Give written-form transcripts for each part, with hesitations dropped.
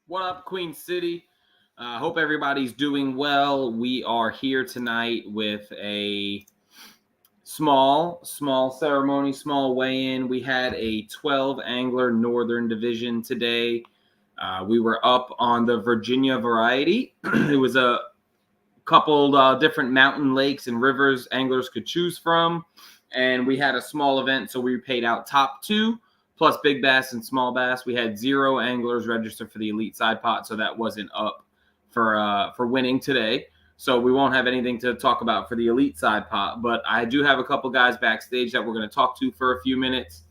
What up, Queen City? Hope everybody's doing well. We are here tonight with a small ceremony, small weigh-in. We had a 12 angler Northern Division today. We were up on the Virginia variety. It was a couple different mountain lakes and rivers anglers could choose from, and we had a small event, so we paid out top two plus big bass and small bass. We had 0 anglers registered for the elite side pot, so that wasn't up for winning today. So we won't have anything to talk about for the elite side pot, but I do have a couple guys backstage that we're going to talk to for a few minutes.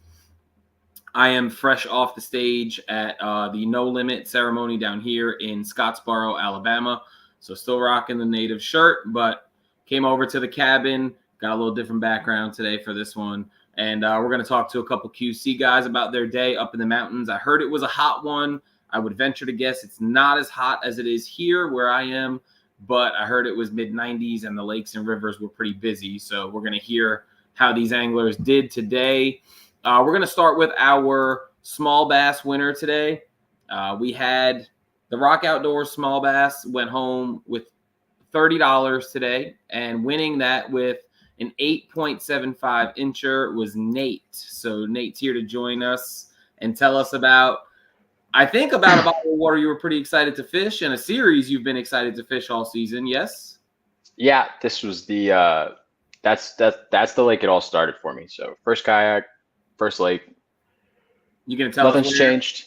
I am fresh off the stage at the No Limit ceremony down here in Scottsboro, Alabama. So still rocking the native shirt, but came over to the cabin, got a little different background today for this one. And we're going to talk to a couple QC guys about their day up in the mountains. I heard it was a hot one. I would venture to guess it's not as hot as it is here where I am, but I heard it was mid-90s and the lakes and rivers were pretty busy. So we're going to hear how these anglers did today. We're going to start with our small bass winner today. We had the Rock Outdoors small bass went home with $30 today, and winning that with an 8.75 incher was Nate. So Nate's here to join us and tell us about, I think, about a bottle of water you were pretty excited to fish, and a series you've been excited to fish all season. Yes? Yeah, this was the that's the lake it all started for me. So first kayak, first lake. You gonna tell Nothing's us changed.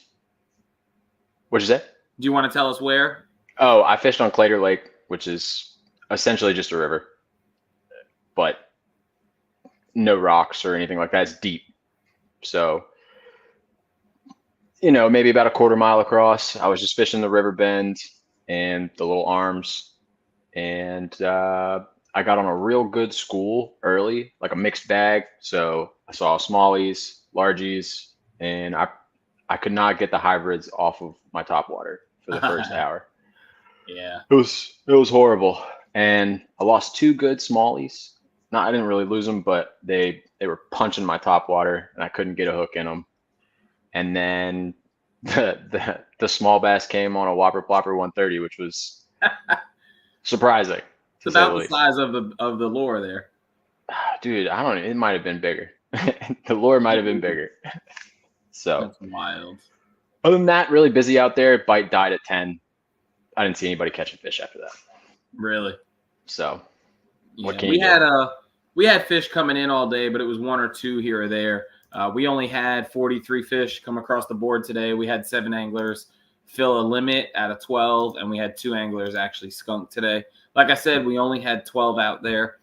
What'd you say? Do you want to tell us where? Oh, I fished on Clater Lake, which is essentially just a river, but no rocks or anything like that. It's deep. So, maybe about a quarter mile across. I was just fishing the river bend and the little arms. And I got on a real good school early, like a mixed bag. So I saw smallies, largies, and I could not get the hybrids off of my topwater for the first hour. Yeah. It was horrible. And I lost 2 good smallies. No, I didn't really lose them, but they were punching my topwater and I couldn't get a hook in them. And then the small bass came on a Whopper Plopper 130, which was surprising. It's about the size of the lure there. Dude, it might have been bigger. The lure might have been bigger. So that's wild. Other than that, really busy out there. Bite died at 10. I didn't see anybody catching fish after that. Really? So what can you do? We had fish coming in all day, but it was 1 or 2 here or there. We only had 43 fish come across the board today. We had 7 anglers fill a limit out of 12, and we had 2 anglers actually skunk today. Like I said, we only had 12 out there.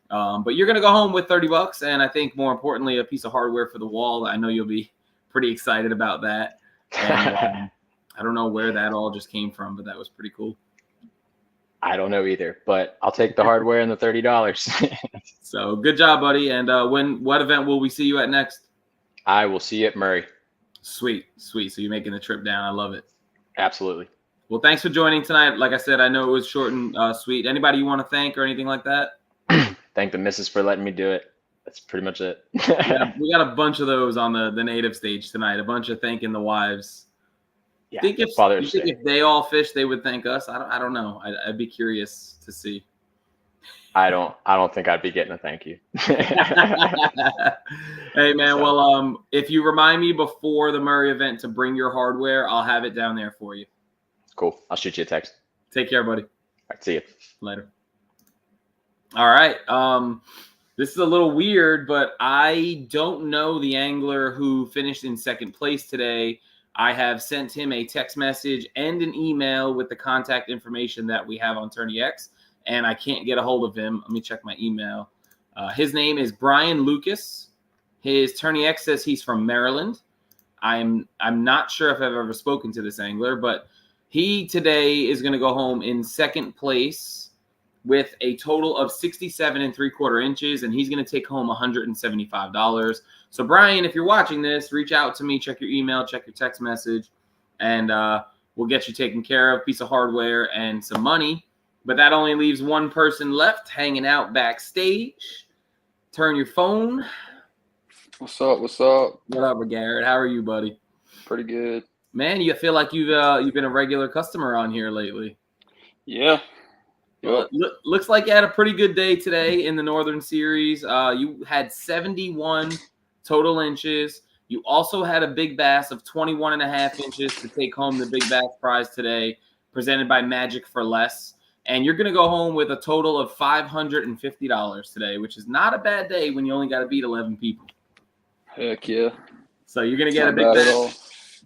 But you're going to go home with $30, and I think more importantly, a piece of hardware for the wall. I know you'll be pretty excited about that. And I don't know where that all just came from, but that was pretty cool. I don't know either, but I'll take the hardware and the $30. So good job, buddy. And what event will we see you at next? I will see you at Murray. Sweet. So you're making the trip down. I love it. Absolutely. Well, thanks for joining tonight. Like I said, I know it was short and sweet. Anybody you want to thank or anything like that? Thank the missus for letting me do it. That's pretty much it. We got a bunch of those on the native stage tonight. A bunch of thanking the wives. Yeah, think if they all fish, they would thank us. I don't know. I'd be curious to see. I don't think I'd be getting a thank you. Hey man, So. well, if you remind me before the Murray event to bring your hardware, I'll have it down there for you. Cool. I'll shoot you a text. Take care, buddy. All right, see you Later. All right. This is a little weird, but I don't know the angler who finished in second place today. I have sent him a text message and an email with the contact information that we have on Tourney X, and I can't get a hold of him. Let me check my email. His name is Brian Lucas. His Tourney X says he's from Maryland. I'm not sure if I've ever spoken to this angler, but he today is going to go home in second place with a total of 67 3/4 inches, and he's going to take home $175. So Brian, if you're watching this, reach out to me, check your email, check your text message, and we'll get you taken care of, piece of hardware and some money. But that only leaves one person left hanging out backstage. Turn your phone. What's up? What's up? What up, Garrett? How are you, buddy? Pretty good. Man, you feel like you've been a regular customer on here lately. Yeah. Well, looks like you had a pretty good day today in the Northern Series. You had 71 total inches. You also had a big bass of 21.5 inches to take home the big bass prize today, presented by Magic for Less. And you're going to go home with a total of $550 today, which is not a bad day when you only got to beat 11 people. Heck yeah. So you're going to get a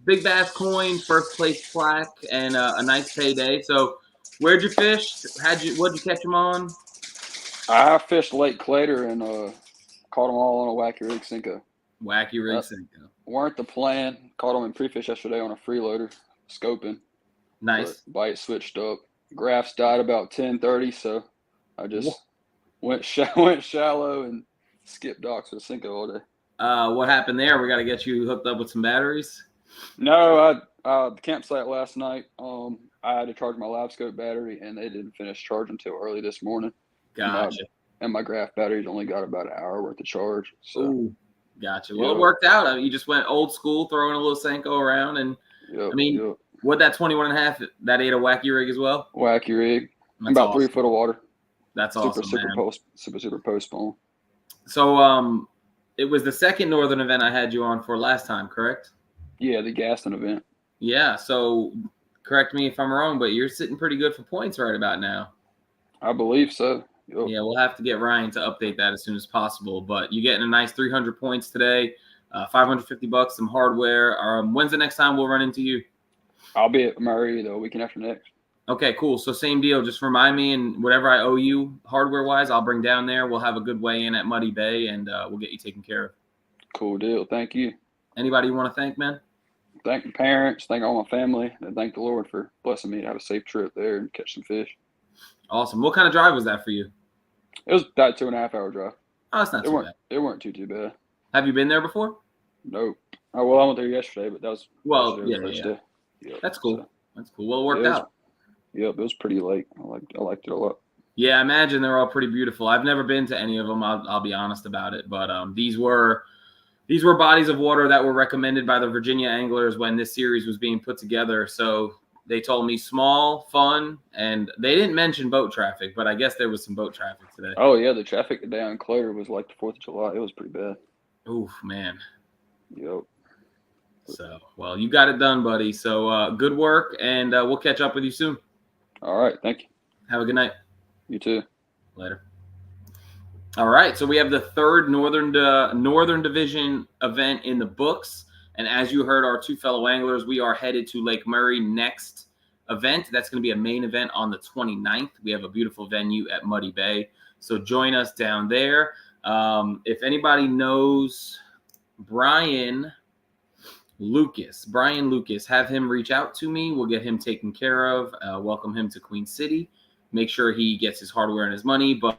big bass coin, first place plaque, and a nice payday. So where'd you fish? What'd you catch them on? I fished Lake Clater and caught them all on a Wacky Rig Cinco. Wacky Rig Cinco. Weren't the plan. Caught them in pre-fish yesterday on a freeloader, scoping. Nice. Bite switched up. Graphs died about 10:30, so I just went shallow and skipped docks with a Cinco all day. What happened there? We got to get you hooked up with some batteries. No, the campsite last night. I had to charge my live scope battery, and they didn't finish charging until early this morning. Gotcha. And my graph battery's only got about an hour worth of charge. So. Ooh, gotcha. Well, it worked out. You just went old school, throwing a little Senko around, and what that 21.5 that ate a Wacky Rig as well? Wacky Rig. That's about awesome. 3 foot of water. That's awesome, super post spawn. So, it was the second Northern event I had you on for last time, correct? Yeah, the Gaston event. Yeah. So, correct me if I'm wrong, but you're sitting pretty good for points right about now. I believe so. Yep. Yeah, we'll have to get Ryan to update that as soon as possible. But you're getting a nice 300 points today, $550, some hardware. When's the next time we'll run into you? I'll be at Murray the weekend after next. Okay, cool. So same deal. Just remind me, and whatever I owe you hardware-wise, I'll bring down there. We'll have a good weigh-in at Muddy Bay, and we'll get you taken care of. Cool deal. Thank you. Anybody you want to thank, man? Thank my parents. Thank all my family. And thank the Lord for blessing me to have a safe trip there and catch some fish. Awesome. What kind of drive was that for you? It was about 2.5 hour drive. Oh, that's not too bad. It weren't too bad. Have you been there before? Nope. Oh, well, I went there yesterday, but that was yeah. day. Yep. That's cool. So, that's cool. Well, it worked out. Yep, it was pretty late. I liked it a lot. Yeah, I imagine they're all pretty beautiful. I've never been to any of them. I'll be honest about it, but these were bodies of water that were recommended by the Virginia anglers when this series was being put together. So they told me small, fun, and they didn't mention boat traffic, but I guess there was some boat traffic today. Oh yeah, the traffic today on Clater was like the 4th of July. It was pretty bad. Oof, man. Yep. So, well, you got it done, buddy. So good work, and we'll catch up with you soon. All right. Thank you. Have a good night. You too. Later. All right. So we have the third Northern Division event in the books. And as you heard our two fellow anglers, we are headed to Lake Murray next event. That's going to be a main event on the 29th. We have a beautiful venue at Muddy Bay. So join us down there. If anybody knows Brian Lucas, have him reach out to me. We'll get him taken care of. Welcome him to Queen City. Make sure he gets his hardware and his money. But